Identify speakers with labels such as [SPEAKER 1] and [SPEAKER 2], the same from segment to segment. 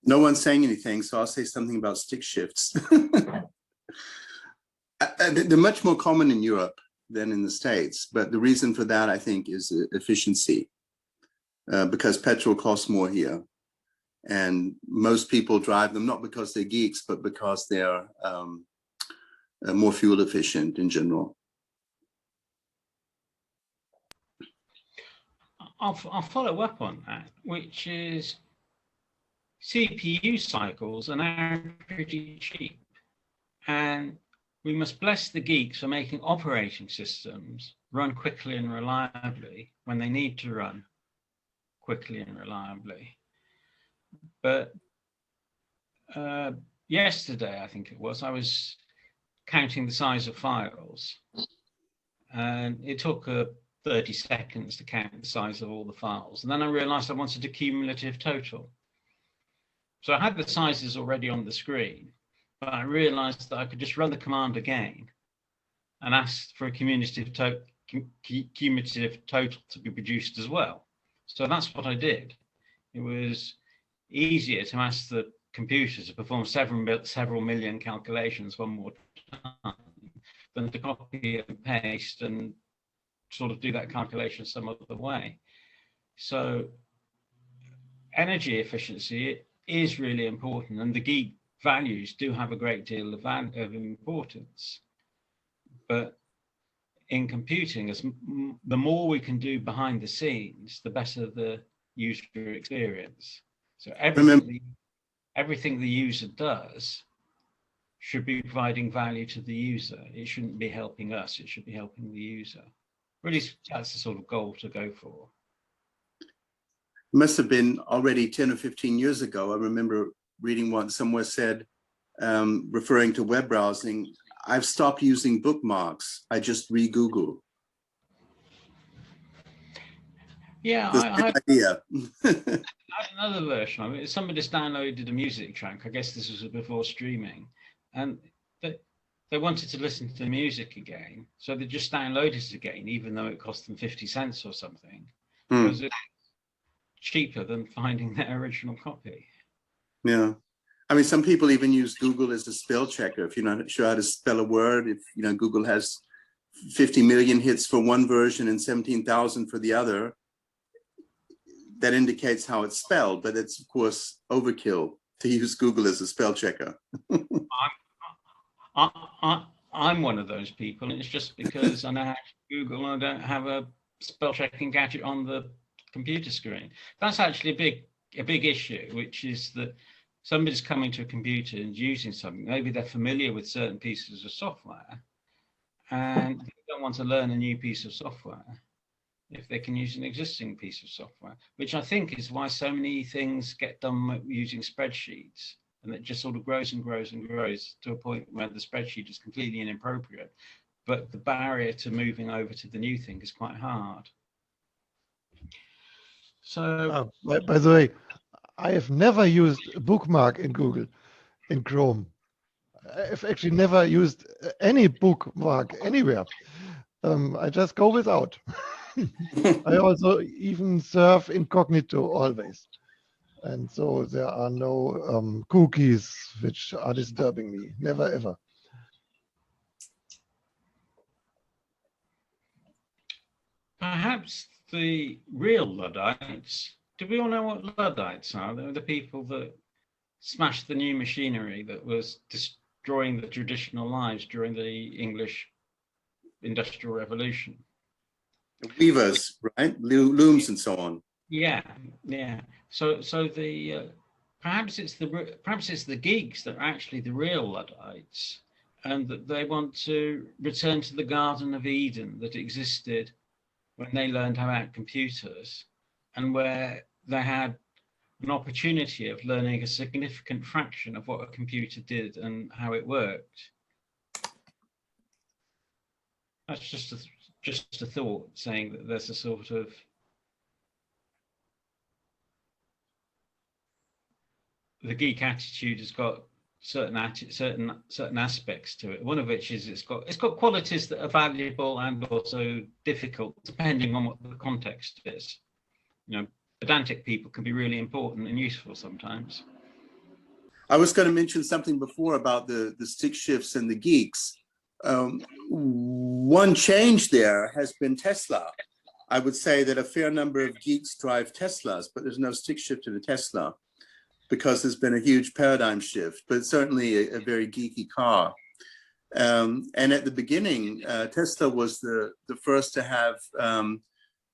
[SPEAKER 1] No one's saying anything, so I'll say something about stick shifts. They're much more common in Europe than in the States, but the reason for that, I think, is efficiency, because petrol costs more here. And most people drive them not because they're geeks, but because they're more fuel efficient in general.
[SPEAKER 2] I'll follow up on that, which is CPU cycles are now pretty cheap. And we must bless the geeks for making operating systems run quickly and reliably when they need to run quickly and reliably. But yesterday, I think it was, I was counting the size of files, and it took 30 seconds to count the size of all the files. And then I realized I wanted a cumulative total. So I had the sizes already on the screen, but I realized that I could just run the command again and ask for a cumulative total to be produced as well. So that's what I did. It was easier to ask the computer to perform several million calculations one more time than to copy and paste and sort of do that calculation some other way. So energy efficiency is really important, and the geek values do have a great deal of importance. But in computing, the more we can do behind the scenes, the better the user experience. So everything the user does should be providing value to the user. It shouldn't be helping us, it should be helping the user. Really, that's the sort of goal to go for.
[SPEAKER 1] It must have been already 10 or 15 years ago. I remember reading one somewhere said, referring to web browsing, I've stopped using bookmarks. I just re-Google.
[SPEAKER 2] Yeah,
[SPEAKER 1] I had
[SPEAKER 2] another version of it. Somebody just downloaded a music track. I guess this was before streaming, and they wanted to listen to the music again, so they just downloaded it again, even though it cost them 50 cents or something, because it's cheaper than finding their original copy.
[SPEAKER 1] Yeah. I mean, some people even use Google as a spell checker. If you're not sure how to spell a word, if Google has 50 million hits for one version and 17,000 for the other, that indicates how it's spelled, but it's of course overkill to use Google as a spell checker.
[SPEAKER 2] I'm one of those people, and it's just because I know how to Google and I don't have a spell checking gadget on the computer screen. That's actually a big issue, which is that somebody's coming to a computer and using something. Maybe they're familiar with certain pieces of software and they don't want to learn a new piece of software if they can use an existing piece of software, which I think is why so many things get done using spreadsheets, and it just sort of grows and grows and grows to a point where the spreadsheet is completely inappropriate, but the barrier to moving over to the new thing is quite hard. So,
[SPEAKER 3] by the way, I have never used a bookmark in Google, in Chrome. I've actually never used any bookmark anywhere. I just go without. I also even surf incognito always. And so there are no cookies which are disturbing me. Never, ever.
[SPEAKER 2] Perhaps the real Luddites, do we all know what Luddites are? They're the people that smashed the new machinery that was destroying the traditional lives during the English Industrial Revolution.
[SPEAKER 1] Weavers, right? Looms and so on.
[SPEAKER 2] Yeah. So the perhaps it's the geeks that are actually the real Luddites, and that they want to return to the Garden of Eden that existed when they learned about computers, and where they had an opportunity of learning a significant fraction of what a computer did and how it worked. That's just a thought, saying that there's a sort of the geek attitude has got certain aspects to it. One of which is it's got qualities that are valuable and also difficult, depending on what the context is. Pedantic people can be really important and useful sometimes.
[SPEAKER 1] I was going to mention something before about the stick shifts and the geeks. One change there has been Tesla. I would say that a fair number of geeks drive Teslas, but there's no stick shift in a Tesla because there's been a huge paradigm shift, but certainly a very geeky car. And at the beginning, Tesla was the first to have,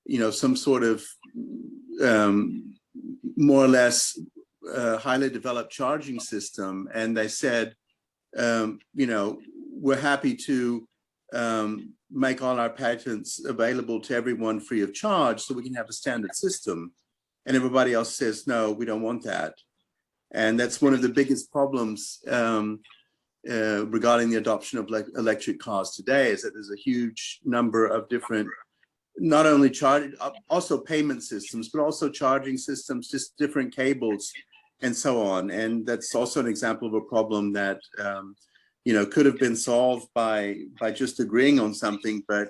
[SPEAKER 1] you know, some sort of more or less highly developed charging system. And they said, you know, we're happy to make all our patents available to everyone free of charge so we can have a standard system. And everybody else says, no, we don't want that. And that's one of the biggest problems regarding the adoption of electric cars today, is that there's a huge number of different, not only also payment systems, but also charging systems, just different cables and so on. And that's also an example of a problem that, you know, could have been solved by just agreeing on something, but,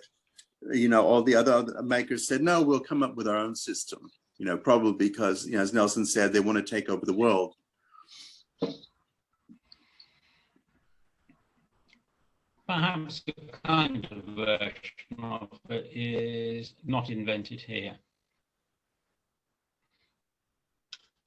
[SPEAKER 1] you know, all the other makers said, no, we'll come up with our own system, you know, probably because, you know, as Nelson said, they want to take over the world.
[SPEAKER 2] Perhaps a kind of version of it is not invented here.